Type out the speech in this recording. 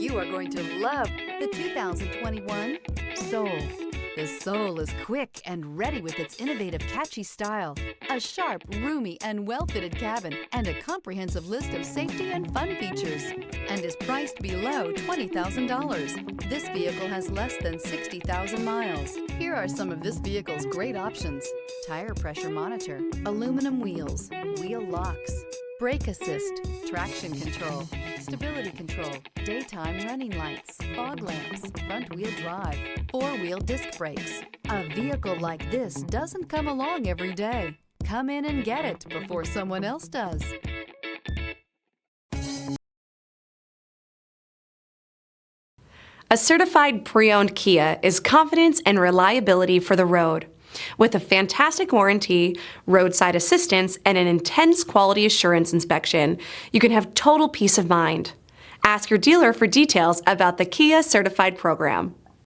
You are going to love the 2021 Soul. The Soul is quick and ready with its innovative, catchy style, a sharp, roomy, and well-fitted cabin, and a comprehensive list of safety and fun features, and is priced below $20,000. This vehicle has less than 60,000 miles. Here are some of this vehicle's great options: tire pressure monitor, aluminum wheels, wheel locks, brake assist, traction control, stability control, daytime running lights, fog lamps, front-wheel drive, four-wheel disc brakes. A vehicle like this doesn't come along every day. Come in and get it before someone else does. A certified pre-owned Kia is confidence and reliability for the road. With a fantastic warranty, roadside assistance, and an intense quality assurance inspection, you can have total peace of mind. Ask your dealer for details about the Kia Certified program.